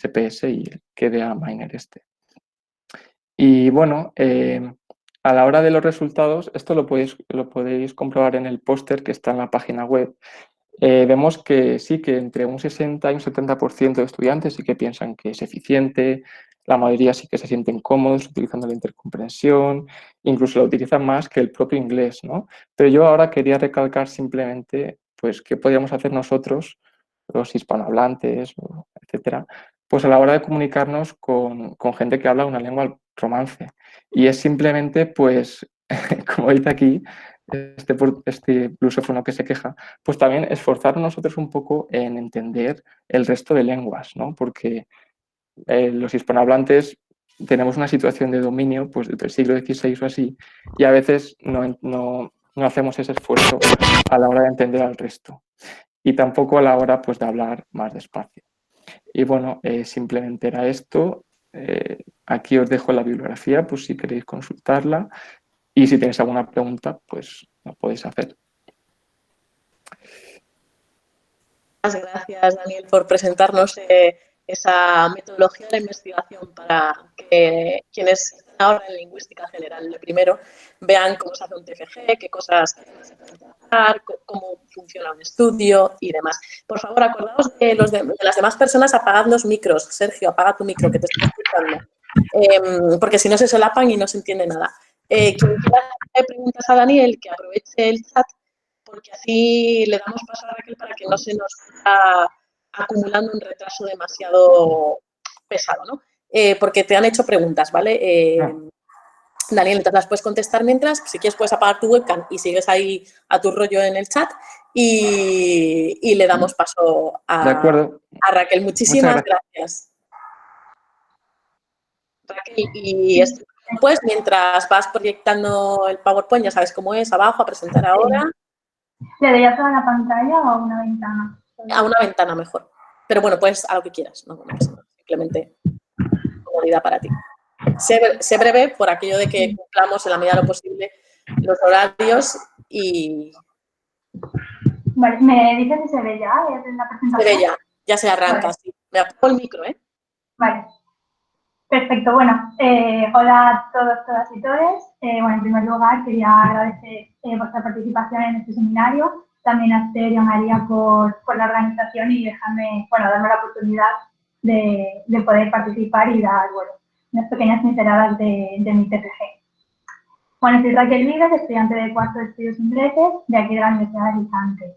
SPS y el KDA Miner este. Y bueno, a la hora de los resultados, esto lo podéis comprobar en el póster que está en la página web. Vemos que sí, que entre un 60 y un 70% de estudiantes sí que piensan que es eficiente, la mayoría sí que se sienten cómodos utilizando la intercomprensión, incluso la utilizan más que el propio inglés, ¿no? Pero yo ahora quería recalcar simplemente, pues, qué podríamos hacer nosotros, los hispanohablantes, etcétera, pues a la hora de comunicarnos con gente que habla una lengua romance. Y es simplemente, pues, como dice aquí, este lusófono que se queja, pues también esforzarnos nosotros un poco en entender el resto de lenguas, ¿no? Porque los hispanohablantes tenemos una situación de dominio pues, del siglo XVI o así, y a veces no hacemos ese esfuerzo a la hora de entender al resto. Y tampoco a la hora pues, de hablar más despacio. Y bueno, simplemente era esto. Aquí os dejo la bibliografía, pues si queréis consultarla. Y si tenéis alguna pregunta, pues lo podéis hacer. Muchas gracias, Daniel, por presentarnos esa metodología de investigación para que quienes están ahora en lingüística general, lo primero, vean cómo se hace un TFG, qué cosas se pueden trabajar, cómo funciona un estudio y demás. Por favor, acordaos de las demás personas, apagad los micros. Sergio, apaga tu micro, que te estoy escuchando. Porque si no se solapan y no se entiende nada. Quien quiera hacer preguntas a Daniel, que aproveche el chat, porque así le damos paso a Raquel para que no se nos vaya acumulando un retraso demasiado pesado, ¿no? Porque te han hecho preguntas, ¿vale? Daniel, entonces las puedes contestar mientras. Si quieres puedes apagar tu webcam y sigues ahí a tu rollo en el chat y le damos paso De acuerdo. a Raquel. Muchísimas gracias. Raquel, y pues mientras vas proyectando el PowerPoint, ya sabes cómo es, abajo, a presentar ahora. ¿Le doy a toda la pantalla o a una ventana? A una ventana mejor. Pero bueno, pues a lo que quieras, no pasa nada. Simplemente comodidad para ti. Sé breve por aquello de que cumplamos en la medida de lo posible los horarios y... Vale, ¿me dices si se ve ya en la presentación? Se ve ya se arranca, vale. Sí. Me apago el micro, ¿eh? Vale. Perfecto, bueno, hola a todos, todas y todes. Bueno, en primer lugar quería agradecer vuestra participación en este seminario, también a Esther y a María por la organización y darme la oportunidad de poder participar y dar, unas pequeñas pinceladas de mi TFG. Bueno, soy Raquel Vives, estudiante de cuarto de estudios ingleses de aquí de la Universidad de Alicante.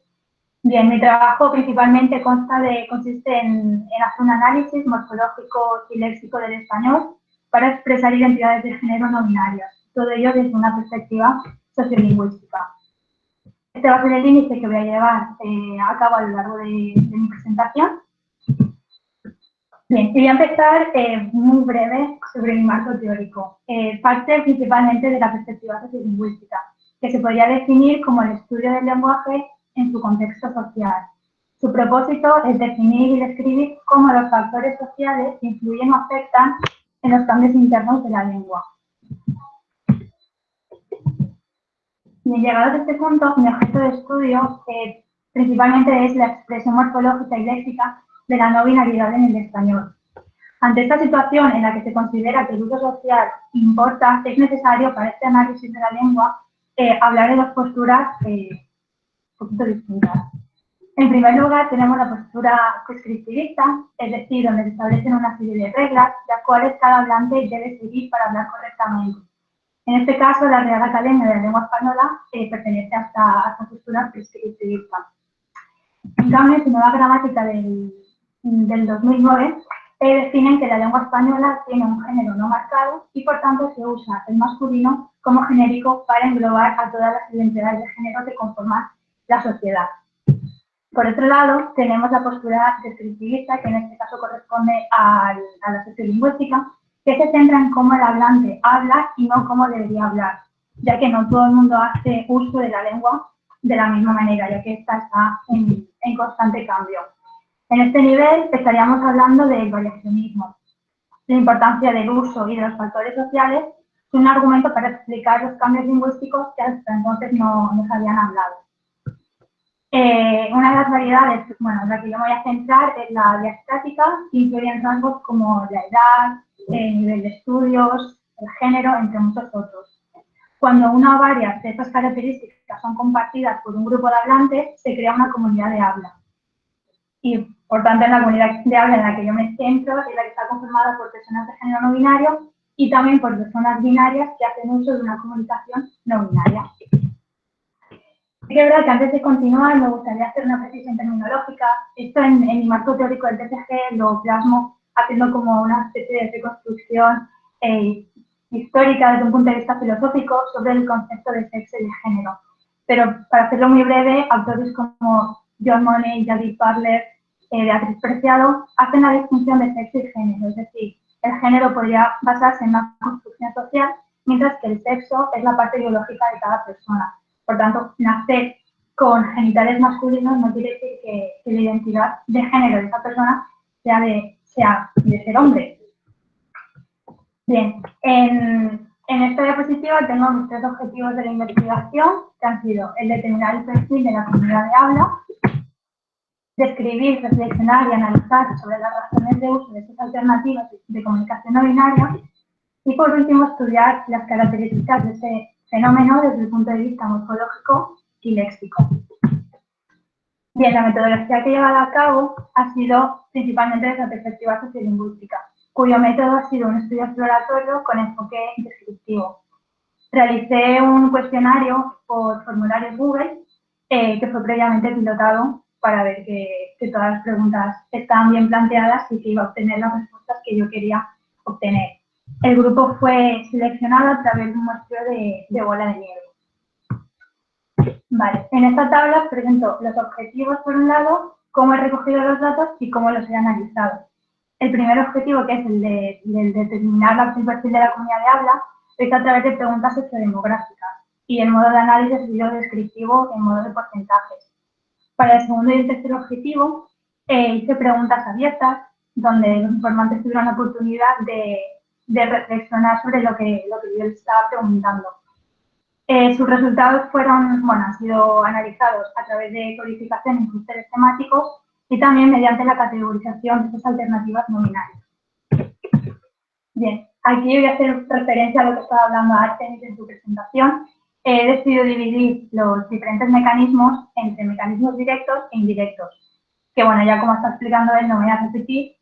Bien, mi trabajo principalmente consiste en hacer un análisis morfológico y léxico del español para expresar identidades de género no binarias, todo ello desde una perspectiva sociolingüística. Este va a ser el índice que voy a llevar a cabo a lo largo de mi presentación. Bien, voy a empezar muy breve sobre mi marco teórico. Parte principalmente de la perspectiva sociolingüística, que se podría definir como el estudio del lenguaje en su contexto social. Su propósito es definir y describir cómo los factores sociales influyen o afectan en los cambios internos de la lengua. Bien, llegados a este punto, mi objeto de estudio principalmente es la expresión morfológica y léxica de la no binariedad en el español. Ante esta situación en la que se considera que el uso social importa, es necesario para este análisis de la lengua hablar de dos posturas un poquito distintas. En primer lugar, tenemos la postura prescriptivista, es decir, donde se establecen una serie de reglas, las cuales cada hablante debe seguir para hablar correctamente. En este caso, la Real Academia de la Lengua Española pertenece a esta postura prescriptivista. En cambio, su nueva gramática del 2009 definen que la lengua española tiene un género no marcado y, por tanto, se usa el masculino como genérico para englobar a todas las identidades de género que conforman la sociedad. Por otro lado, tenemos la postura descriptivista, que en este caso corresponde a la sociolingüística, que se centra en cómo el hablante habla y no cómo debería hablar, ya que no todo el mundo hace uso de la lengua de la misma manera, ya que esta está en constante cambio. En este nivel estaríamos hablando del variacionismo. La importancia del uso y de los factores sociales es un argumento para explicar los cambios lingüísticos que hasta entonces no se habían hablado. Una de las variedades, bueno, la que yo me voy a centrar es la diastática, que incluye rasgos como la edad, el nivel de estudios, el género, entre muchos otros. Cuando una o varias de estas características son compartidas por un grupo de hablantes, se crea una comunidad de habla. Y, por tanto, en la comunidad de habla en la que yo me centro es la que está conformada por personas de género no binario y también por personas binarias que hacen uso de una comunicación no binaria. Sí que es verdad que antes de continuar me gustaría hacer una precisión terminológica. Esto en mi marco teórico del TCG lo plasmo haciendo como una especie de reconstrucción histórica desde un punto de vista filosófico sobre el concepto de sexo y de género. Pero para hacerlo muy breve, autores como John Money, Judith Butler, Beatriz Preciado hacen la distinción de sexo y género, es decir, el género podría basarse en una construcción social, mientras que el sexo es la parte biológica de cada persona. Por tanto, nacer con genitales masculinos no quiere decir que la identidad de género de esa persona sea de ser hombre. Bien, en esta diapositiva tengo mis 3 objetivos de la investigación, que han sido el determinar el perfil de la comunidad de habla, describir, reflexionar y analizar sobre las razones de uso de estas alternativas de comunicación no binaria y, por último, estudiar las características de este fenómeno desde el punto de vista morfológico y léxico. Bien, la metodología que he llevado a cabo ha sido principalmente desde la perspectiva sociolingüística, cuyo método ha sido un estudio exploratorio con enfoque descriptivo. Realicé un cuestionario por formularios Google que fue previamente pilotado para ver que todas las preguntas estaban bien planteadas y que iba a obtener las respuestas que yo quería obtener. El grupo fue seleccionado a través de un muestreo de bola de nieve. Vale, en esta tabla presento los objetivos por un lado, cómo he recogido los datos y cómo los he analizado. El primer objetivo, que es el de determinar el perfil de la comunidad de habla, es a través de preguntas sociodemográficas y el modo de análisis ha sido descriptivo en modo de porcentajes. Para el segundo y el tercer objetivo, hice preguntas abiertas, donde los informantes tuvieron la oportunidad de reflexionar sobre lo que yo les estaba preguntando. Sus resultados han sido analizados a través de codificación en clústeres temáticos y también mediante la categorización de estas alternativas no binarias. Bien, aquí voy a hacer referencia a lo que estaba hablando Artemis en su presentación. He decidido dividir los diferentes mecanismos entre mecanismos directos e indirectos, que bueno, ya como está explicando él, no voy a repetir,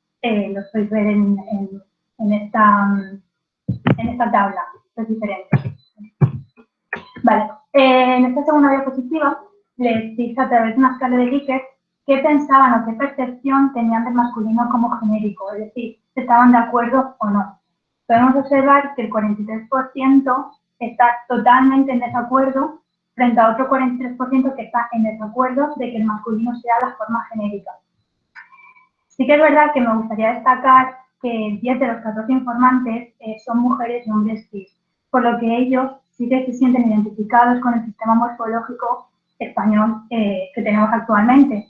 los podéis ver en esta tabla, los diferentes. Vale, en esta segunda diapositiva les dije a través de una escala de Likert qué pensaban o qué percepción tenían del masculino como genérico, es decir, si estaban de acuerdo o no. Podemos observar que el 43% está totalmente en desacuerdo frente a otro 43% que está en desacuerdo de que el masculino sea la forma genérica. Sí que es verdad que me gustaría destacar que 10 de los 14 informantes son mujeres y hombres cis, por lo que ellos sí que se sienten identificados con el sistema morfológico español que tenemos actualmente,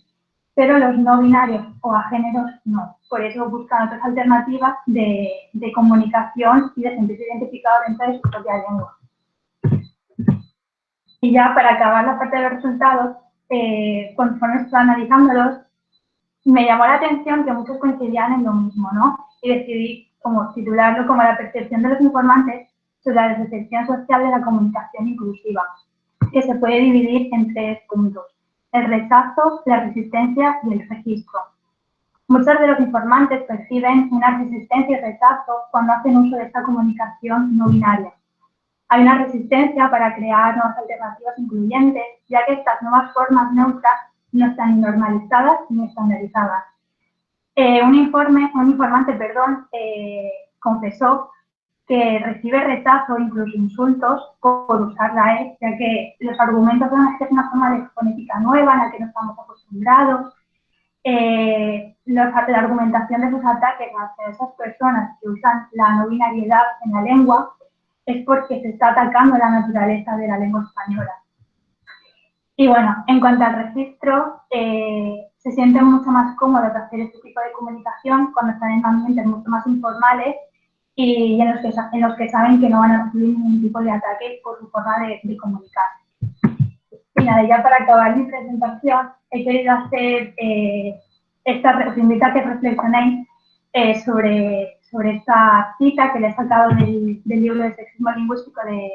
pero los no binarios o agéneros no. Por eso buscan otras alternativas de comunicación y de sentirse identificados dentro de su propia lengua. Y ya para acabar la parte de los resultados, conforme estoy analizándolos, me llamó la atención que muchos coincidían en lo mismo, ¿no? Y decidí como titularlo como la percepción de los informantes sobre la recepción social de la comunicación inclusiva, que se puede dividir en 3 puntos: el rechazo, la resistencia y el registro. Muchos de los informantes perciben una resistencia y rechazo cuando hacen uso de esta comunicación no binaria. Hay una resistencia para crear nuevas alternativas incluyentes, ya que estas nuevas formas neutras no están ni normalizadas ni estandarizadas. Un informante confesó que recibe rechazo, incluso insultos, por usar la E, ya que los argumentos son que es una forma de fonética nueva en la que no estamos acostumbrados. La argumentación de esos ataques hacia esas personas que usan la no binariedad en la lengua es porque se está atacando la naturaleza de la lengua española. Y bueno, en cuanto al registro, se sienten mucho más cómodos de hacer este tipo de comunicación cuando están en ambientes mucho más informales y en los que saben que no van a recibir ningún tipo de ataque por su forma de comunicar. Y nada, ya para acabar mi presentación, he querido hacer os invito a que reflexionéis sobre esta cita que le he sacado del libro de sexismo lingüístico de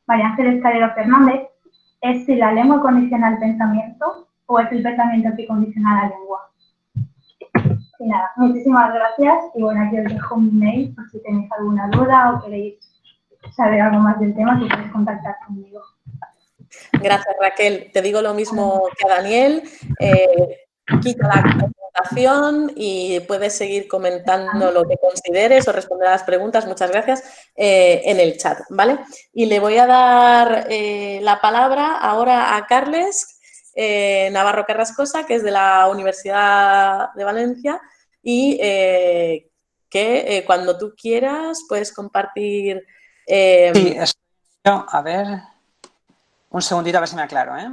María Ángeles Calero Fernández. Es si la lengua condiciona el pensamiento o es el pensamiento que condiciona la lengua. Y nada, muchísimas gracias y bueno, aquí os dejo mi mail por si tenéis alguna duda o queréis saber algo más del tema, que podéis contactar conmigo. Gracias, Raquel. Te digo lo mismo que a Daniel. Quita la presentación y puedes seguir comentando lo que consideres o responder a las preguntas, muchas gracias, en el chat, ¿vale? Y le voy a dar la palabra ahora a Carles Navarro Carrascosa, que es de la Universidad de Valencia y que cuando tú quieras puedes compartir... Sí, a ver, un segundito a ver si me aclaro, ¿eh?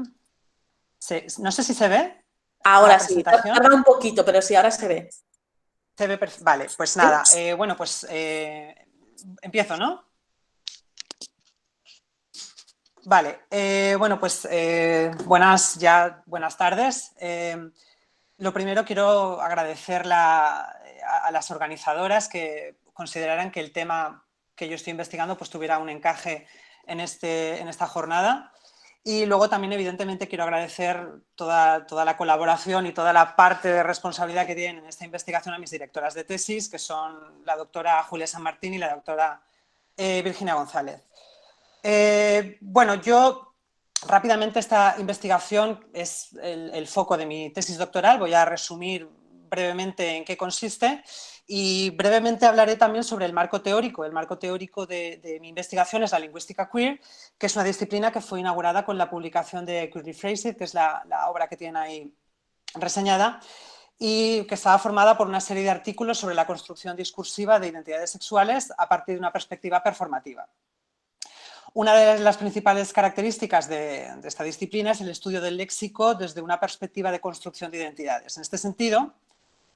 No sé si se ve. Ahora sí, tarda un poquito, pero sí, ahora se ve. Se ve vale, pues nada, bueno, pues empiezo, ¿no? Vale, bueno, pues buenas tardes. Lo primero quiero agradecer a las organizadoras que consideraran que el tema que yo estoy investigando pues tuviera un encaje en esta jornada. Y luego también, evidentemente, quiero agradecer toda la colaboración y toda la parte de responsabilidad que tienen en esta investigación a mis directoras de tesis, que son la doctora Julia San Martín y la doctora Virginia González. Bueno, yo rápidamente, esta investigación es el foco de mi tesis doctoral. Voy a resumir brevemente en qué consiste y brevemente hablaré también sobre el marco teórico. El marco teórico de mi investigación es la lingüística queer, que es una disciplina que fue inaugurada con la publicación de Queer Rephrased, que es la obra que tienen ahí reseñada, y que estaba formada por una serie de artículos sobre la construcción discursiva de identidades sexuales a partir de una perspectiva performativa. Una de las principales características de esta disciplina es el estudio del léxico desde una perspectiva de construcción de identidades. En este sentido,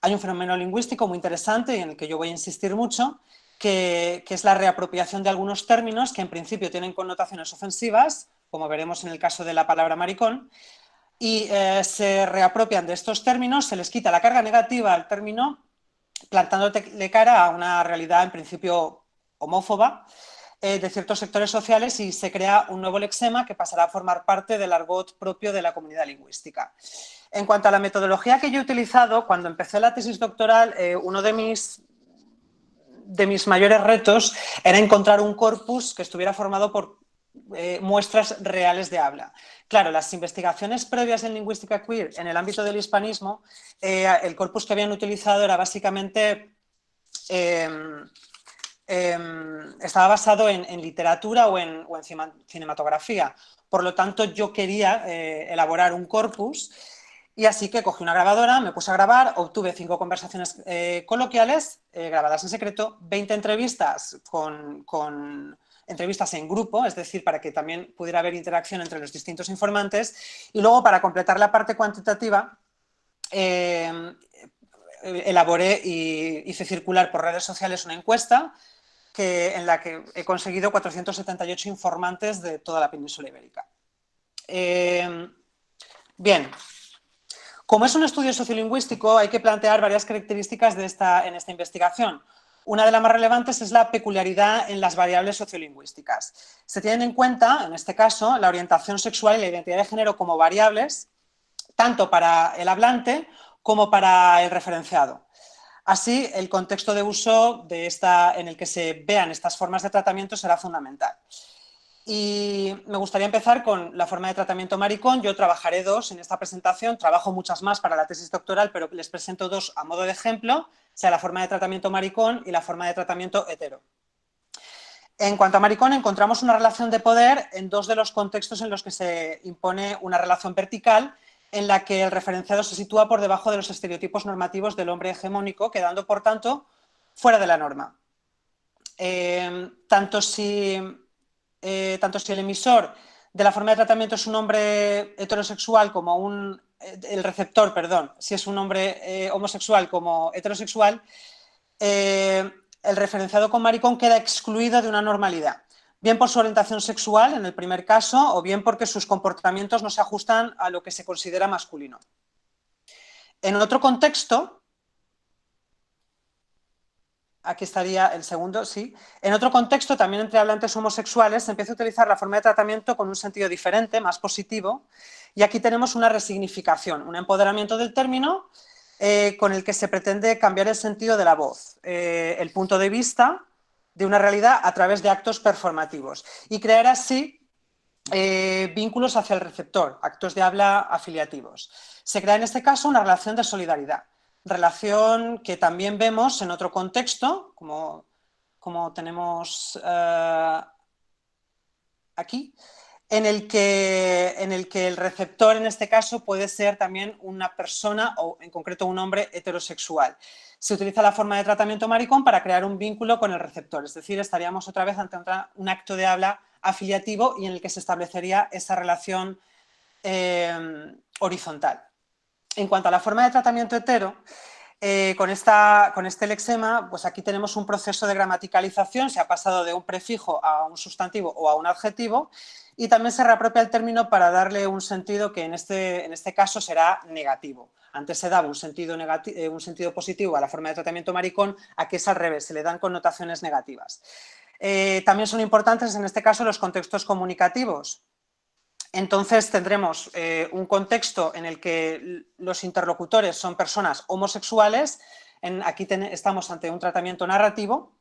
hay un fenómeno lingüístico muy interesante y en el que yo voy a insistir mucho, que es la reapropiación de algunos términos que en principio tienen connotaciones ofensivas, como veremos en el caso de la palabra maricón, y se reapropian de estos términos, se les quita la carga negativa al término, plantándole cara a una realidad en principio homófoba de ciertos sectores sociales, y se crea un nuevo lexema que pasará a formar parte del argot propio de la comunidad lingüística. En cuanto a la metodología que yo he utilizado, cuando empecé la tesis doctoral, uno de mis mayores retos era encontrar un corpus que estuviera formado por muestras reales de habla. Claro, las investigaciones previas en lingüística queer en el ámbito del hispanismo, el corpus que habían utilizado era básicamente... estaba basado en literatura o en cinematografía. Por lo tanto, yo quería elaborar un corpus, y así que cogí una grabadora, me puse a grabar, obtuve 5 conversaciones coloquiales grabadas en secreto, 20 entrevistas con entrevistas en grupo, es decir, para que también pudiera haber interacción entre los distintos informantes, y luego, para completar la parte cuantitativa, elaboré y hice circular por redes sociales una encuesta en la que he conseguido 478 informantes de toda la península ibérica. Bien, como es un estudio sociolingüístico, hay que plantear varias características en esta investigación. Una de las más relevantes es la peculiaridad en las variables sociolingüísticas. Se tienen en cuenta, en este caso, la orientación sexual y la identidad de género como variables, tanto para el hablante como para el referenciado. Así, el contexto de uso en el que se vean estas formas de tratamiento será fundamental. Y me gustaría empezar con la forma de tratamiento maricón. Yo trabajaré 2 en esta presentación, trabajo muchas más para la tesis doctoral, pero les presento 2 a modo de ejemplo, sea la forma de tratamiento maricón y la forma de tratamiento hetero. En cuanto a maricón, encontramos una relación de poder en 2 de los contextos en los que se impone una relación vertical, en la que el referenciado se sitúa por debajo de los estereotipos normativos del hombre hegemónico, quedando, por tanto, fuera de la norma. Tanto si el emisor de la forma de tratamiento es un hombre heterosexual como el receptor, perdón, si es un hombre homosexual como heterosexual, el referenciado con maricón queda excluido de una normalidad. bien por su orientación sexual, en el primer caso, o bien porque sus comportamientos no se ajustan a lo que se considera masculino. En otro contexto, aquí estaría el segundo, sí. En otro contexto, también entre hablantes homosexuales, se empieza a utilizar la forma de tratamiento con un sentido diferente, más positivo, y aquí tenemos una resignificación, un empoderamiento del término con el que se pretende cambiar el sentido de la voz, el punto de vista de una realidad a través de actos performativos y crear así vínculos hacia el receptor, actos de habla afiliativos. Se crea en este caso una relación de solidaridad, relación que también vemos en otro contexto, como tenemos aquí, en el que el receptor en este caso puede ser también una persona o en concreto un hombre heterosexual. Se utiliza la forma de tratamiento maricón para crear un vínculo con el receptor, es decir, estaríamos otra vez ante un acto de habla afiliativo y en el que se establecería esa relación horizontal. En cuanto a la forma de tratamiento hetero, con este lexema, pues aquí tenemos un proceso de gramaticalización, se ha pasado de un prefijo a un sustantivo o a un adjetivo y también se reapropia el término para darle un sentido que en este caso será negativo. Antes se daba un sentido positivo a la forma de tratamiento maricón, aquí es al revés, se le dan connotaciones negativas. También son importantes en este caso los contextos comunicativos. Entonces tendremos un contexto en el que los interlocutores son personas homosexuales, aquí estamos ante un tratamiento narrativo,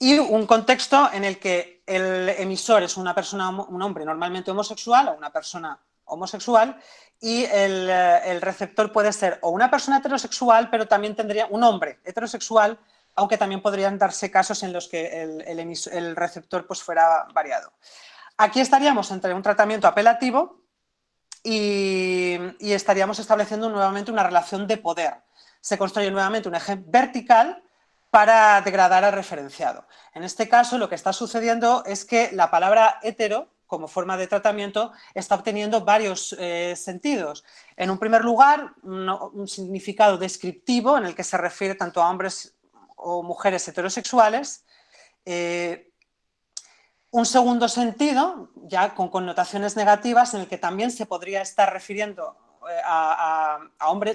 y un contexto en el que el emisor es una persona, un hombre normalmente homosexual o una persona homosexual y el receptor puede ser o una persona heterosexual, pero también tendría un hombre heterosexual, aunque también podrían darse casos en los que el receptor pues fuera variado. Aquí estaríamos entre un tratamiento apelativo y estaríamos estableciendo nuevamente una relación de poder. Se construye nuevamente un eje vertical para degradar al referenciado. En este caso, lo que está sucediendo es que la palabra hetero, como forma de tratamiento, está obteniendo varios sentidos. En un primer lugar, un significado descriptivo en el que se refiere tanto a hombres o mujeres heterosexuales, un segundo sentido, ya con connotaciones negativas, en el que también se podría estar refiriendo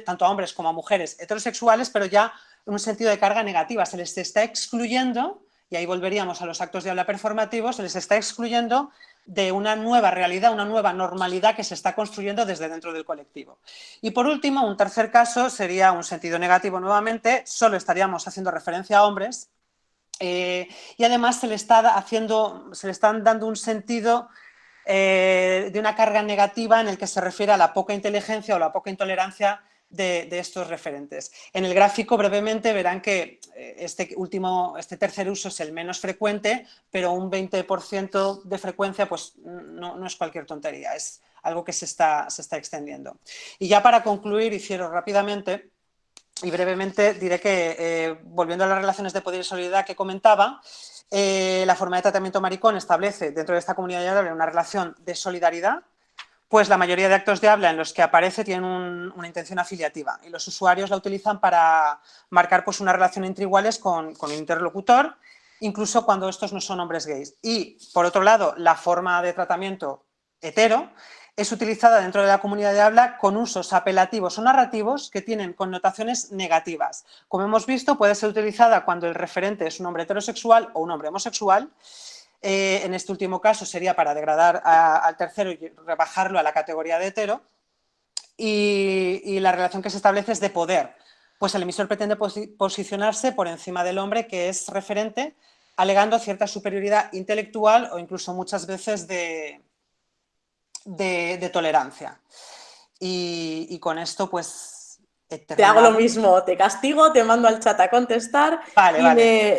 tanto a hombres como a mujeres heterosexuales, pero ya en un sentido de carga negativa. Se les está excluyendo, y ahí volveríamos a los actos de habla performativos, se les está excluyendo de una nueva realidad, una nueva normalidad que se está construyendo desde dentro del colectivo. Y por último, un tercer caso sería un sentido negativo nuevamente, solo estaríamos haciendo referencia a hombres, y además se le están dando un sentido de una carga negativa en el que se refiere a la poca inteligencia o la poca intolerancia de estos referentes. En el gráfico brevemente verán que este tercer uso es el menos frecuente, pero un 20% de frecuencia pues no es cualquier tontería, es algo que se está extendiendo. Y ya para concluir y cierro rápidamente, y brevemente diré que, volviendo a las relaciones de poder y solidaridad que comentaba, la forma de tratamiento maricón establece dentro de esta comunidad de habla una relación de solidaridad, pues la mayoría de actos de habla en los que aparece tienen una intención afiliativa y los usuarios la utilizan para marcar pues, una relación entre iguales con un interlocutor, incluso cuando estos no son hombres gays. Y, por otro lado, la forma de tratamiento hetero es utilizada dentro de la comunidad de habla con usos apelativos o narrativos que tienen connotaciones negativas. Como hemos visto, puede ser utilizada cuando el referente es un hombre heterosexual o un hombre homosexual. En este último caso sería para degradar al tercero y rebajarlo a la categoría de hetero. Y la relación que se establece es de poder, pues el emisor pretende posicionarse por encima del hombre que es referente, alegando cierta superioridad intelectual o incluso muchas veces de tolerancia. Y con esto pues te hago lo mismo, te castigo, te mando al chat a contestar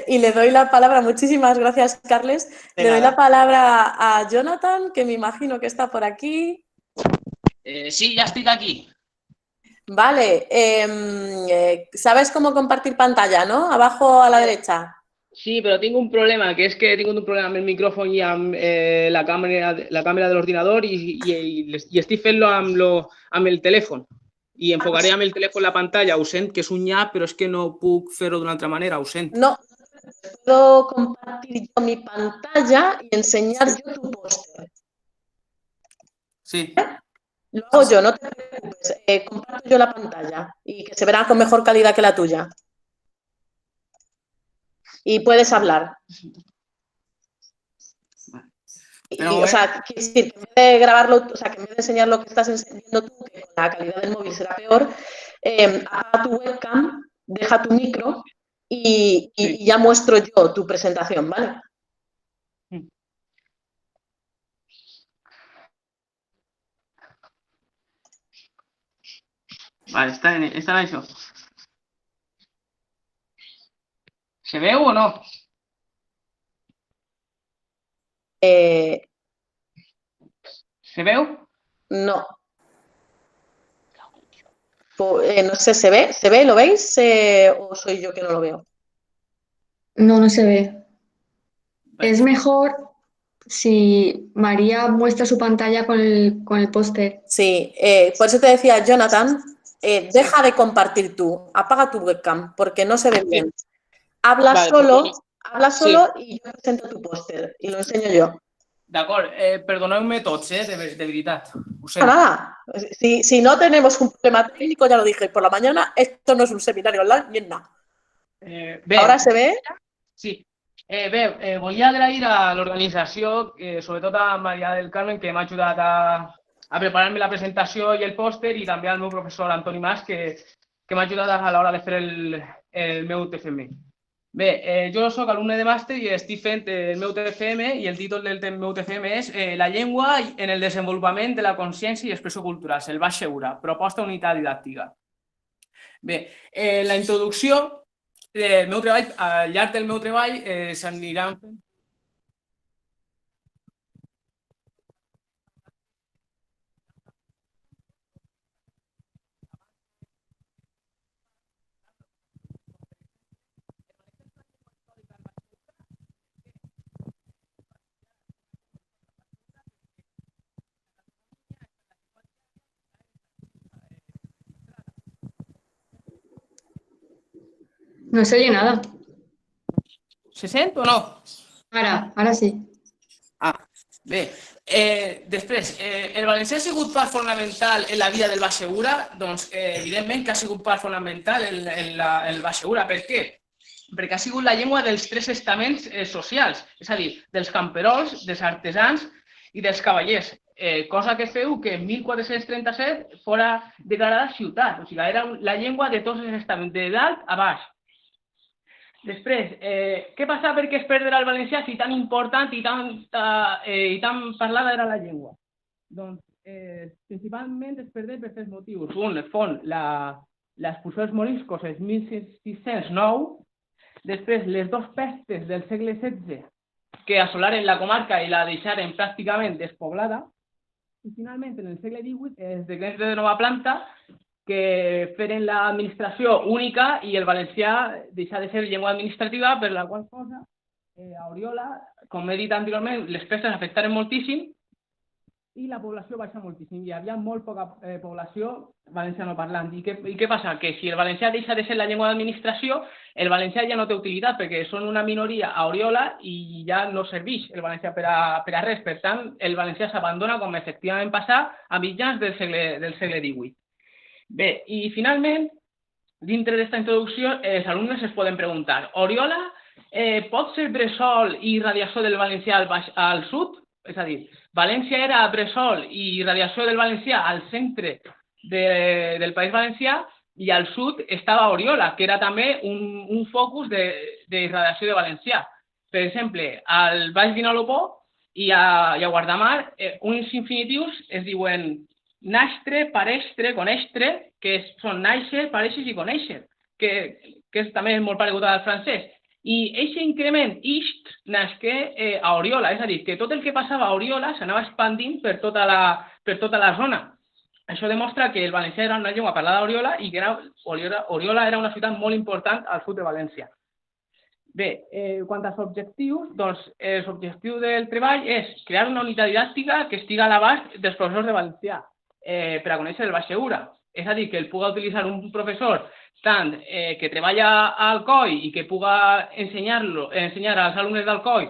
y le doy la palabra, muchísimas gracias Carles, le doy la palabra a Jonathan, que me imagino que está por aquí. Sí, ya estoy aquí. Vale, ¿sabes cómo compartir pantalla, no? Abajo a la derecha. Sí, pero tengo un problema, que es que tengo un problema amb el micròfon i amb la càmera de l'ordinador i estic fent-lo amb el telèfon. I enfocaré amb el telèfon la pantalla, ho sent, que és un nyap, però és que no puc fer-ho d'una altra manera, ho sent. No, puedo compartir yo mi pantalla y enseñar yo tu póster. Sí. Lo hago yo, no te preocupes. Comparto yo la pantalla y que se verá con mejor calidad que la tuya. Y puedes hablar. Pero, o sea, quiero decir, que en vez de grabarlo, o sea, que en vez de enseñar lo que estás enseñando tú, que con la calidad del móvil será peor, apaga tu webcam, deja tu micro y ya muestro yo tu presentación, ¿vale? Vale, está en eso. ¿Se veu o no? ¿Se veu? No. No sé, ¿se ve? ¿Se ve? ¿Lo veis? ¿O soy yo que no lo veo? No, no se ve. Vale. Es mejor si María muestra su pantalla con el póster. Sí, por eso te decía, Jonathan, deja de compartir tú, apaga tu webcam, porque no se ve bien. Habla Vale, solo y yo presento tu póster y lo enseño yo. D'acord, perdoneu-me tots, de veritat. Ho sento. Nada, si no tenemos un problema técnico, ya lo dije por la mañana, esto no es un seminario online ni es nada. Bé, ¿Ahora se ve? sí. Bé, volia agrair a l'organització, sobretot a Maria del Carmen, que m'ha ajudat a preparar-me la presentació i el pòster, i també al meu professor Antoni Mas, que m'ha ajudat a l'hora de fer el meu TFM. Bé, jo soc alumne de màster i estic fent el meu TFM i el títol del meu TFM és La llengua en el desenvolupament de la consciència i expressió culturals, el Baix Segura, proposta unitat didàctica. Bé, la introducció del meu treball, al llarg del meu treball s'aniran fent. No se oye nada. Se sent o no? Ahora sí. Bé, després, el valencià ha sigut part fonamental en la vida del Baix Segura? Doncs evidentment que ha sigut part fonamental en el Baix Segura. Per què? Perquè ha sigut la llengua dels tres estaments socials, és a dir, dels camperols, dels artesans i dels cavallers, cosa que feu que en 1437 fora declarada ciutat, o sigui, era la llengua de tots els estaments, de dalt a baix. Després, què passa perquè es perdrà el valencià si tan important i tan parlada era la llengua? Doncs principalment es perdé per tres motius. Un font l'expulsió dels moriscos el 1609, després les dos pestes del segle XVI que assolaren la comarca i la deixaren pràcticament despoblada, i finalment en el segle XVIII els decrets de nova planta que feren l'administració única i el valencià deixà de ser llengua administrativa, per la qual cosa a Oriola, com he dit anteriorment, les pestes afectaren moltíssim i la població baixa moltíssim. Hi havia molt poca població valencianoparlant. I què passa? Que si el valencià deixa de ser la llengua d'administració, el valencià ja no té utilitat, perquè són una minoria a Oriola i ja no serveix el valencià per a res. Per tant, el valencià s'abandona, com efectivament passa a mitjans del segle XVIII. Bé, i finalment, dintre d'esta introducció, els alumnes es poden preguntar: Oriola pot ser bressol i radiació del valencià al sud? És a dir, València era bressol i radiació del valencià al centre del País Valencià i al sud estava Oriola, que era també un focus d'irradiació de valencià. Per exemple, al Baix Vinalopó i a Guardamar, uns infinitius es diuen nastre, parestre, conèixer, que són nàixer, pareixes i conèixer, que és també molt paregut al francès. I aquest increment, ixt, nasqué a Oriola, és a dir, que tot el que passava a Oriola s'anava expandint per tota la zona. Això demostra que el valencià era una llengua parlada a Oriola i que Oriola era una ciutat molt important al sud de València. Bé, quant als objectius, doncs l'objectiu del treball és crear una unitat didàctica que estigui a l'abast dels professors de valencià per a conèixer el Baix Segura. És a dir, que el puga utilitzar un professor tant que treballa al COI i que puga ensenyar als alumnes del COI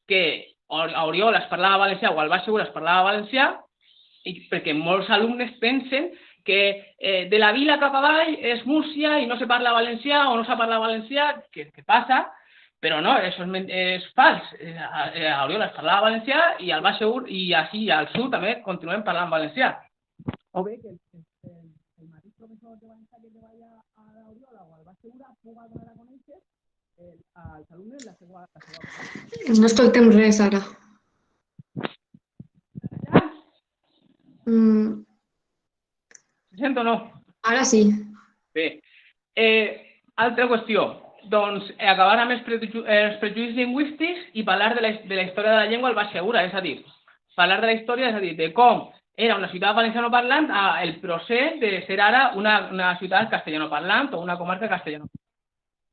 que a Oriola es parlava valencià o al Baix Segura es parlava valencià, i perquè molts alumnes pensen que de la vila cap avall és Múrcia i no se parla valencià o no se parla valencià, que passa, però no, això és fals. A Oriola es parlava valencià i al Baix Segur i així al sud també continuem parlant valencià. O bé que el mateix professor de valencià que treballa a Oriola o al Baix Segura puga donar a conèixer als alumnes la seva... No escoltem res ara. Se sent o no? Ara sí. Bé. Altra qüestió. Doncs acabar amb els prejudicis lingüístics i parlar de la història de la llengua al Baix Segura, és a dir, parlar de la història, és a dir, de com era una ciutat valencianoparlant el procés de ser ara una ciutat castellanoparlant o una comarca castellanoparlant.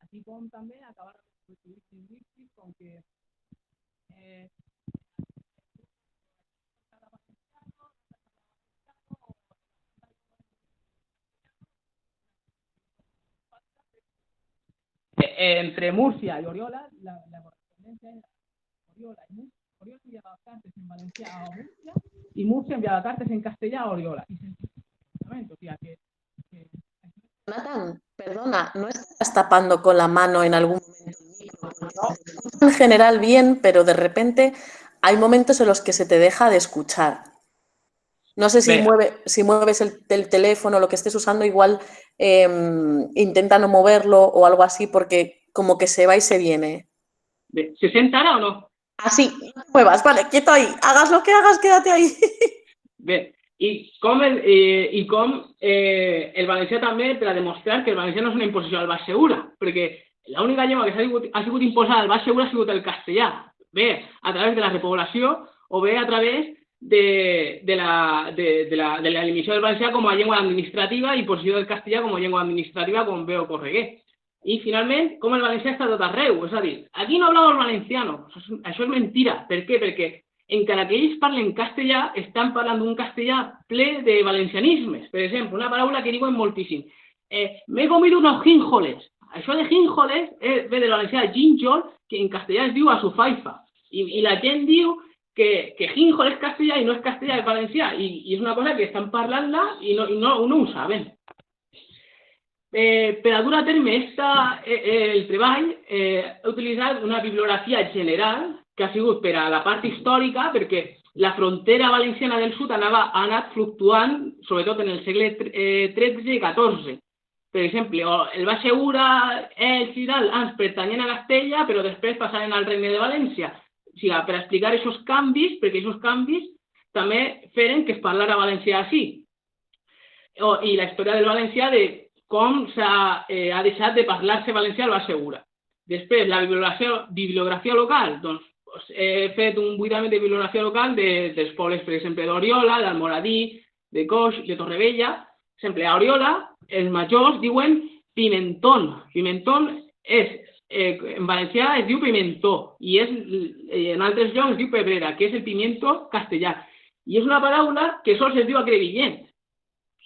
Així com també acabar amb els prejudicis lingüístics, com que entre Múrcia y Oriola, la correspondencia era Oriola y Múrcia. Oriola enviaba cartas en Valencia a Múrcia y Murcia enviaba cartas en Castellà a Oriola. O sea, que... Jonathan, perdona, ¿no estás tapando con la mano en algún momento el micro? No. En general bien, pero de repente hay momentos en los que se te deja de escuchar. No sé si mueves el teléfono, lo que estés usando, igual intenta no moverlo o algo así, porque como que se va y se viene. ¿Se sentará o no? Así, no te muevas, vale, quieto ahí. Hagas lo que hagas, quédate ahí. Bé, i com el valencià també, per a demostrar que el valencià no és una imposició al Baix Segura, perquè l'única llengua que ha sigut imposada al Baix Segura ha sigut el castellà, bé a través de la repoblació o bé a través de l'eliminació del valencià com a llengua administrativa i posició del castellà com a llengua administrativa, com bé ocorregué. I, finalment, com el valencià està tot arreu. És a dir, aquí no hablamos valenciano. Això és mentira. Per què? Perquè encara que ells parlen castellà, estan parlant d'un castellà ple de valencianismes. Per exemple, una paraula que diuen moltíssim. Me he comido unos gínjoles. Això de gínjoles ve del valencià gínjol, que en castellà es diu asufaifa. I la gent diu que gínjol és castellà i no és castellà, és valencià. I és una cosa que estan parlant-la i no ho saben. Per a dur a terme el treball, he utilitzat una bibliografia general que ha sigut per a la part històrica, perquè la frontera valenciana del sud ha anat fluctuant, sobretot en el segle XIII i XIV. Per exemple, el Baix Segura, Elx i tal, ens pertanyien a Castella, però després passaven al Regne de València. O sigui, per explicar aquests canvis, perquè aquests canvis també feren que es parlara valencià així. I la història del valencià de com ha deixat de parlar-se valencià al Baix Segura. Després, la bibliografia local. Doncs he fet un buidament de bibliografia local dels pobles, per exemple, d'Oriola, d'Almoradí, de Coix, de Torrevella. Per exemple, a Oriola, els majors diuen pimentón. Pimentón en valencià es diu pimentó i en altres llocs es diu pebrera, que és el pimiento castellà. I és una paraula que sols es diu a Crevillent.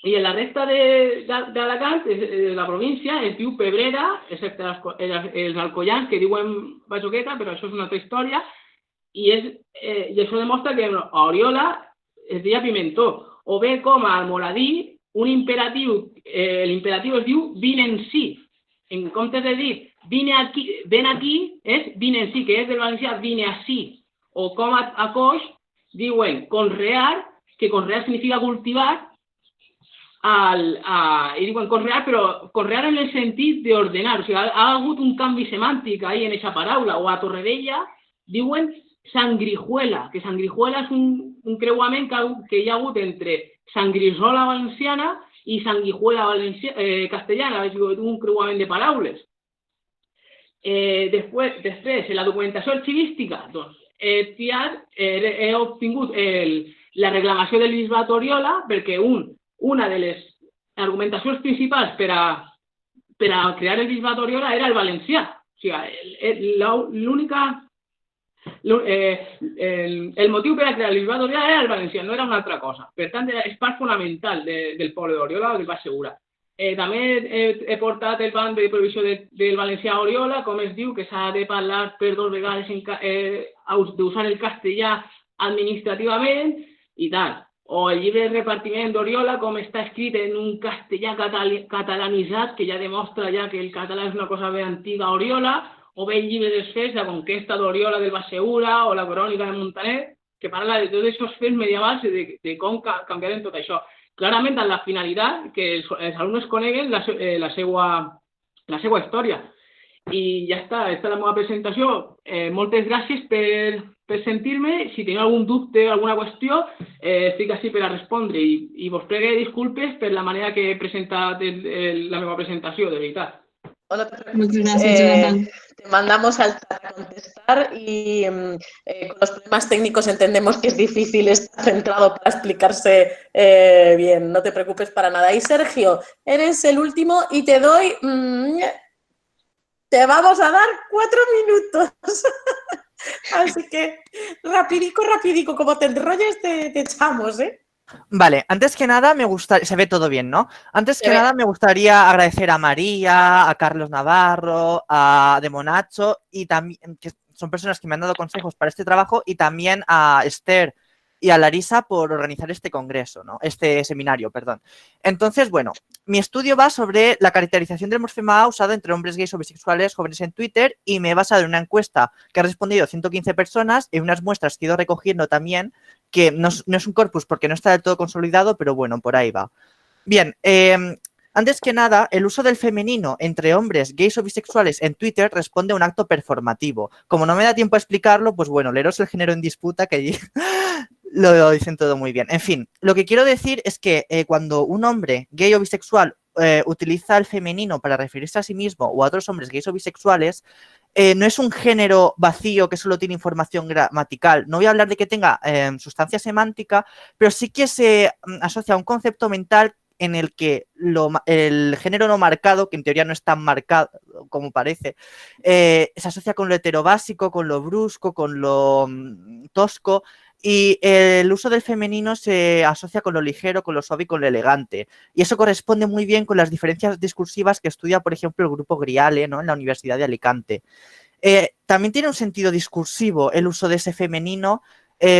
I en la resta d'Alacant, la província, es diu pebrera, excepte els alcoians que diuen bajoqueta, però això és una altra història, i això demostra que a Oriola es deia pimentó. O bé com a Almoradí, l'imperatiu es diu vine en si. En comptes de dir ven aquí, és vine en si, que és del valencià vine així. O com a Coix diuen conrear, que conrear significa cultivar, i diuen conrear, però conrear en el sentit d'ordenar. O sigui, ha hagut un canvi semàntic ahí en aquesta paraula. O a Torrevella diuen sangrijuela, que sangrijuela és un creuament que hi ha hagut entre sangrisola valenciana i sanguijuela castellana, és un creuament de paraules. Després, en la documentació arxivística, doncs, he obtingut la reclamació del bisbat Oriola, perquè una de les argumentacions principals per a crear el bisbat Oriola era el valencià. O sigui, l'única El motiu per a crear el Bisbat d'Oriola era el valencià, no era una altra cosa. Per tant, és part fonamental del poble d'Oriola o del Baix Segura. També he portat el banc de provisió del valencià a Oriola, com es diu, que s'ha de parlar per 2 vegades, d'usar el castellà administrativament i tal. O el llibre de repartiment d'Oriola, com està escrit en un castellà catalanitzat, que ja demostra ja que el català és una cosa ben antiga a Oriola, o bé el llibre dels fets, la conquesta d'Oriola del Baix Segura, o la crònica de Montaner, que parla de tots aquests fets medievals i de com canviaren tot això. Clarament amb la finalitat que els alumnes coneguen la seva història. I ja està, aquesta és la meva presentació. Moltes gràcies per sentir-me. Si teniu algun dubte o alguna qüestió, estic així per a respondre. I vos pregue disculpes per la manera que he presentat la meva presentació, de veritat. No te preocupes. Muchas gracias, Jonathan. Te mandamos al chat a contestar y con los problemas técnicos entendemos que es difícil estar centrado para explicarse bien. No te preocupes para nada. Y Sergio, eres el último y te doy... te vamos a dar 4 minutos. Así que rapidico, como te enrolles te echamos, ¿eh? Vale, antes que nada me gustaría, se ve todo bien, ¿no? Antes que nada me gustaría agradecer a María, a Carlos Navarro, a De Monacho y también, que son personas que me han dado consejos para este trabajo, y también a Esther y a Larisa por organizar este congreso, ¿no? Este seminario, perdón. Entonces, bueno, mi estudio va sobre la caracterización del morfema A usado entre hombres gays o bisexuales jóvenes en Twitter, y me he basado en una encuesta que ha respondido 115 personas y unas muestras que he ido recogiendo también, que no es un corpus porque no está del todo consolidado, pero bueno, por ahí va. Bien, antes que nada, el uso del femenino entre hombres gays o bisexuales en Twitter responde a un acto performativo. Como no me da tiempo a explicarlo, pues bueno, leeros el género en disputa, que allí lo dicen todo muy bien. En fin, lo que quiero decir es que cuando un hombre gay o bisexual utiliza el femenino para referirse a sí mismo o a otros hombres gays o bisexuales, no es un género vacío que solo tiene información gramatical. No voy a hablar de que tenga sustancia semántica, pero sí que se asocia a un concepto mental en el que el género no marcado, que en teoría no es tan marcado como parece, se asocia con lo heterobásico, con lo brusco, con lo tosco, y el uso del femenino se asocia con lo ligero, con lo suave y con lo elegante. Y eso corresponde muy bien con las diferencias discursivas que estudia, por ejemplo, el grupo Griale, ¿no?, en la Universidad de Alicante. También tiene un sentido discursivo el uso de ese femenino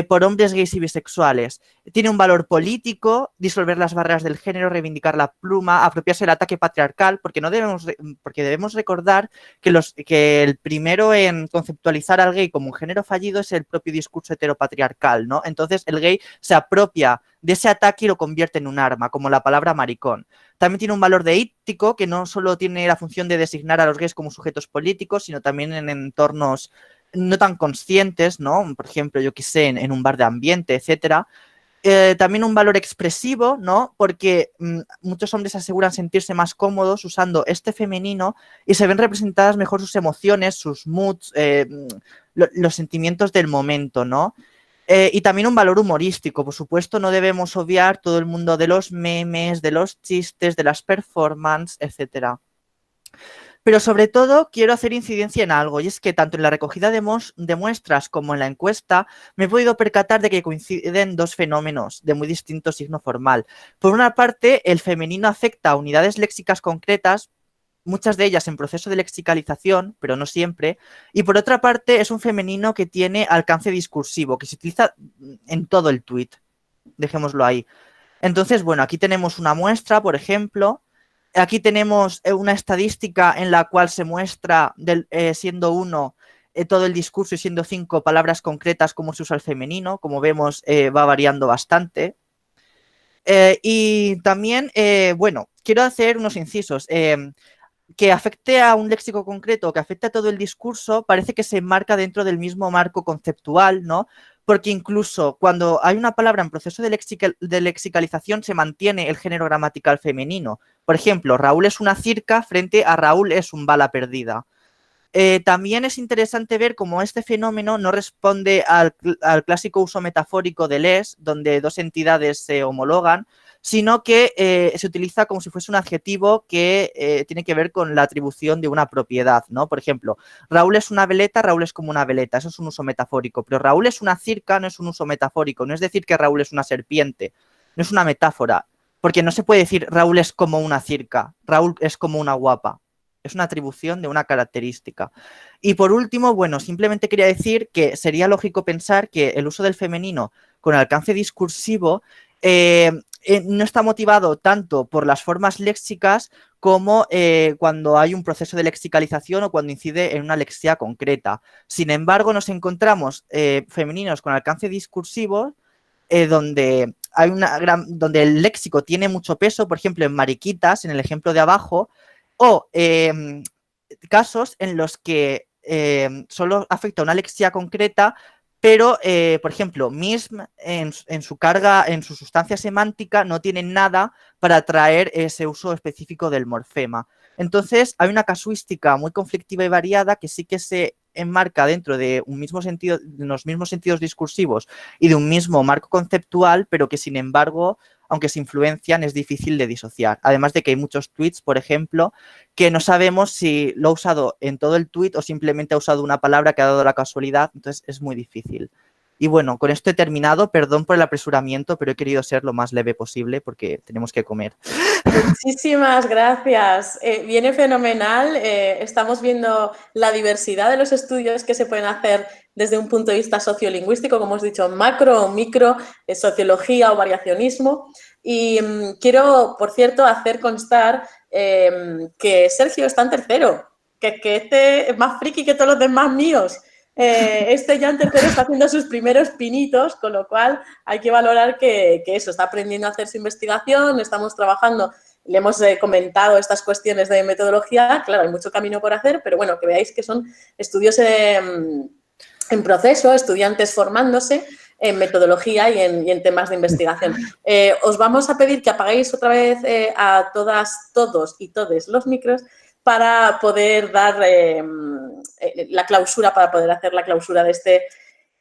por hombres gays y bisexuales. Tiene un valor político, disolver las barreras del género, reivindicar la pluma, apropiarse del ataque patriarcal, porque debemos recordar que el primero en conceptualizar al gay como un género fallido es el propio discurso heteropatriarcal, ¿no? Entonces el gay se apropia de ese ataque y lo convierte en un arma, como la palabra maricón. También tiene un valor deíctico, que no solo tiene la función de designar a los gays como sujetos políticos, sino también en entornos no tan conscientes, ¿no? Por ejemplo, yo qué sé, en un bar de ambiente, etcétera. También un valor expresivo, ¿no? Porque muchos hombres aseguran sentirse más cómodos usando este femenino y se ven representadas mejor sus emociones, sus moods, los sentimientos del momento, ¿no? Y también un valor humorístico. Por supuesto, no debemos obviar todo el mundo de los memes, de los chistes, de las performances, etcétera. Pero sobre todo quiero hacer incidencia en algo, y es que tanto en la recogida de muestras como en la encuesta me he podido percatar de que coinciden dos fenómenos de muy distinto signo formal. Por una parte, el femenino afecta a unidades léxicas concretas, muchas de ellas en proceso de lexicalización, pero no siempre, y por otra parte es un femenino que tiene alcance discursivo, que se utiliza en todo el tuit, dejémoslo ahí. Entonces, bueno, aquí tenemos una muestra, por ejemplo. Aquí tenemos una estadística en la cual se muestra, siendo 1 todo el discurso y siendo 5 palabras concretas, cómo se usa el femenino. Como vemos, va variando bastante. Y también, bueno, quiero hacer unos incisos. Que afecte a un léxico concreto, que afecte a todo el discurso, parece que se enmarca dentro del mismo marco conceptual, ¿no? Porque incluso cuando hay una palabra en proceso de lexicalización se mantiene el género gramatical femenino. Por ejemplo, Raúl es una circa frente a Raúl es un bala perdida. También es interesante ver cómo este fenómeno no responde al clásico uso metafórico de les, donde dos entidades se homologan, sino que se utiliza como si fuese un adjetivo que tiene que ver con la atribución de una propiedad, ¿no? Por ejemplo, Raúl es una veleta, Raúl es como una veleta, eso es un uso metafórico, pero Raúl es una circa, no es un uso metafórico, no es decir que Raúl es una serpiente, no es una metáfora, porque no se puede decir Raúl es como una circa, Raúl es como una guapa. Es una atribución de una característica. Y por último, bueno, simplemente quería decir que sería lógico pensar que el uso del femenino con alcance discursivo no está motivado tanto por las formas léxicas como cuando hay un proceso de lexicalización o cuando incide en una lexia concreta. Sin embargo, nos encontramos femeninos con alcance discursivo donde hay donde el léxico tiene mucho peso, por ejemplo, en mariquitas, en el ejemplo de abajo, o casos en los que solo afecta una lexia concreta, pero, por ejemplo, mism en su carga, en su sustancia semántica, no tiene nada para traer ese uso específico del morfema. Entonces, hay una casuística muy conflictiva y variada que sí que se enmarca dentro de un mismo sentido, de los mismos sentidos discursivos y de un mismo marco conceptual, pero que, sin embargo, aunque se influencian, es difícil de disociar. Además de que hay muchos tweets, por ejemplo, que no sabemos si lo ha usado en todo el tweet o simplemente ha usado una palabra que ha dado la casualidad, entonces es muy difícil. Y bueno, con esto he terminado, perdón por el apresuramiento, pero he querido ser lo más leve posible porque tenemos que comer. Muchísimas gracias. Viene fenomenal. Estamos viendo la diversidad de los estudios que se pueden hacer desde un punto de vista sociolingüístico, como hemos dicho, macro o micro, sociología o variacionismo. Y quiero, por cierto, hacer constar que Sergio está en tercero, que este es más friki que todos los demás míos. Este ya en tercero está haciendo sus primeros pinitos, con lo cual hay que valorar que eso, está aprendiendo a hacer su investigación, estamos trabajando, le hemos comentado estas cuestiones de metodología, claro, hay mucho camino por hacer, pero bueno, que veáis que son estudios en proceso, estudiantes formándose en metodología y en temas de investigación. Os vamos a pedir que apaguéis otra vez a todas, todos y todes los micros para poder dar la clausura, para poder hacer la clausura de este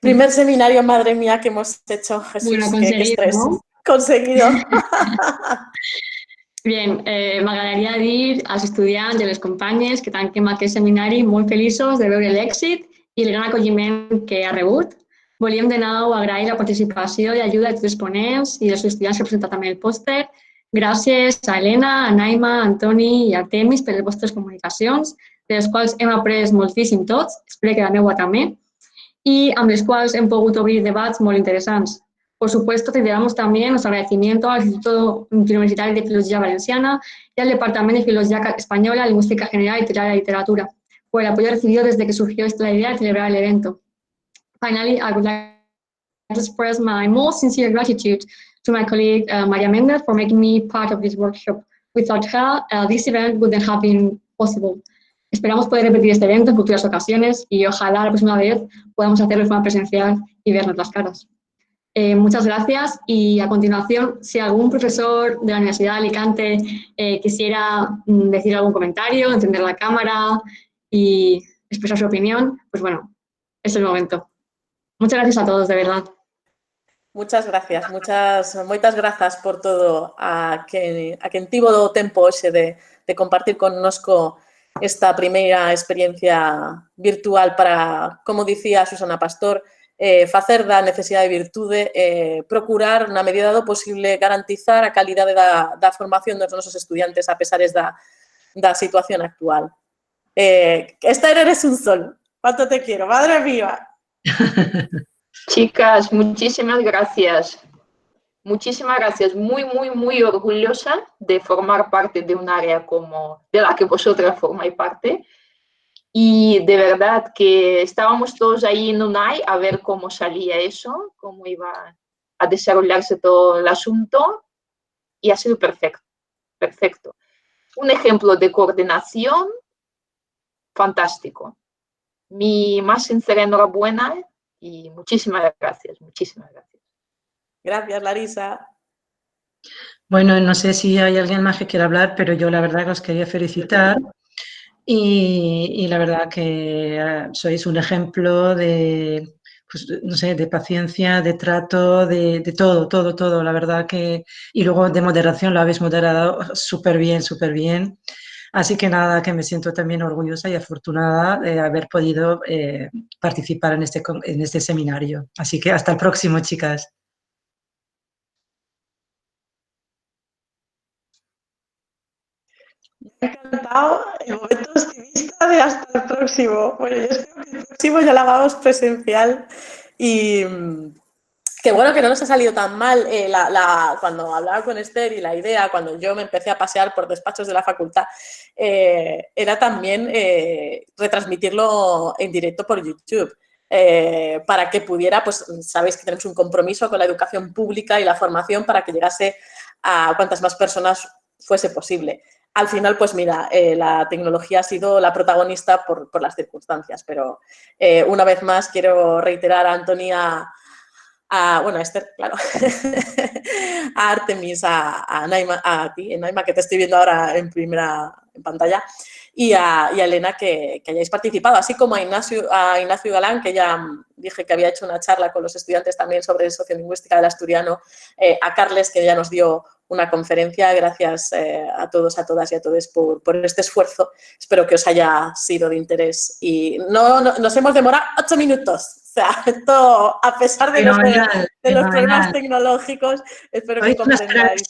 primer seminario, madre mía, que hemos hecho. Jesús, Bueno, qué estrès. ¿no? Conseguido. Bien, m'agradaria dir als estudiants i a les companyes que tanquem aquest seminari molt feliços de veure l'èxit i el gran acolliment que ha rebut. Volíem de nou agrair la participació i ajuda de tots els ponents i dels estudiants que han presentat també el pòster. Gràcies a Helena, a Naima, a Antoni i a Artemis per les vostres comunicacions, de les quals hem après moltíssim tots, espero que la meua també, y amb les quals hem pogut obrir debats molt interessants. Por supuesto, reiteramos también nuestro agradecimiento al Instituto Universitario de Filología Valenciana y al Departamento de Filología Española, Lingüística General y Teoría de la Literatura por el apoyo recibido desde que surgió esta idea de celebrar el evento. Finally, I would like to express my most sincere gratitude to my colleague María Méndez for making me part of this workshop. Without her, this event wouldn't have been possible. Esperamos poder repetir este evento en futuras ocasiones y ojalá la próxima vez podamos hacerlo de forma presencial y vernos las caras. Muchas gracias y a continuación, si algún profesor de la Universidad de Alicante quisiera decir algún comentario, encender la cámara y expresar su opinión, pues bueno, es el momento. Muchas gracias a todos, de verdad. Muchas gracias, moitas grazas por todo a quen tivo do tempo hoxe de compartir connosco esta primeira experiencia virtual para, como dicía Susana Pastor, facer da necesidade de virtude, procurar, na medida do posible, garantizar a calidade da formación dos nosos estudiantes a pesares da situación actual. Esther, eres un sol. ¿Cuánto te quiero? ¡Madre mía! Chicas, muchísimas gracias. Muchísimas gracias. Muy, muy, muy orgullosa de formar parte de un área como de la que vosotras formáis parte. Y de verdad que estábamos todos ahí en UNAI a ver cómo salía eso, cómo iba a desarrollarse todo el asunto. Y ha sido perfecto, perfecto. Un ejemplo de coordinación fantástico. Mi más sincera enhorabuena y muchísimas gracias, muchísimas gracias. Gracias, Larisa. Bueno, no sé si hay alguien más que quiera hablar, pero yo la verdad que os quería felicitar y la verdad que sois un ejemplo de pues, no sé, de paciencia, de trato, de todo, todo, todo. La verdad que, y luego de moderación lo habéis moderado súper bien, súper bien. Así que nada, que me siento también orgullosa y afortunada de haber podido participar en este seminario. Así que hasta el próximo, chicas. Me ha encantado el momento optimista de hasta el próximo. Bueno, yo espero que el próximo ya lo hagamos presencial y que bueno que no nos ha salido tan mal. Cuando hablaba con Esther y la idea, cuando yo me empecé a pasear por despachos de la facultad, era también retransmitirlo en directo por YouTube. Para que pudiera, pues sabéis que tenemos un compromiso con la educación pública y la formación para que llegase a cuantas más personas fuese posible. Al final, pues mira, la tecnología ha sido la protagonista por las circunstancias, pero una vez más quiero reiterar a Antonia, a Esther, claro, a Artemis, a Naima, a ti, Naima, que te estoy viendo ahora en pantalla, y a Elena que hayáis participado, así como a Ignacio Galán, que ya dije que había hecho una charla con los estudiantes también sobre sociolingüística del asturiano, a Carles, que ya nos dio una conferencia. Gracias a todos, a todas y a todos por este esfuerzo. Espero que os haya sido de interés. Y nos hemos demorado 8 minutos. O sea, esto, a pesar de los problemas tecnológicos, espero que comprendáis.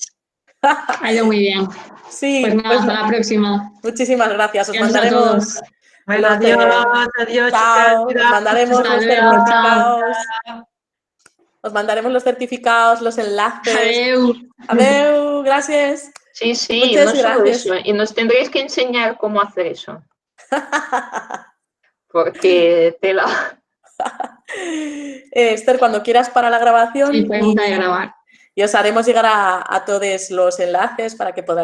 Ha ido muy bien. Sí, pues nada, hasta la próxima. Muchísimas gracias. Os Gracias mandaremos. a todos. Bueno, adiós, chao. chicas. Os mandaremos Hasta los luego, certificados. Os mandaremos los certificados, los enlaces. Adeu. Adeu, gracias. Sí, sí, Muchas no solo gracias. eso. Y nos tendréis que enseñar cómo hacer eso. Porque tela. Esther, cuando quieras para la grabación. Sí, podemos grabar. Y os haremos llegar a todos los enlaces para que podáis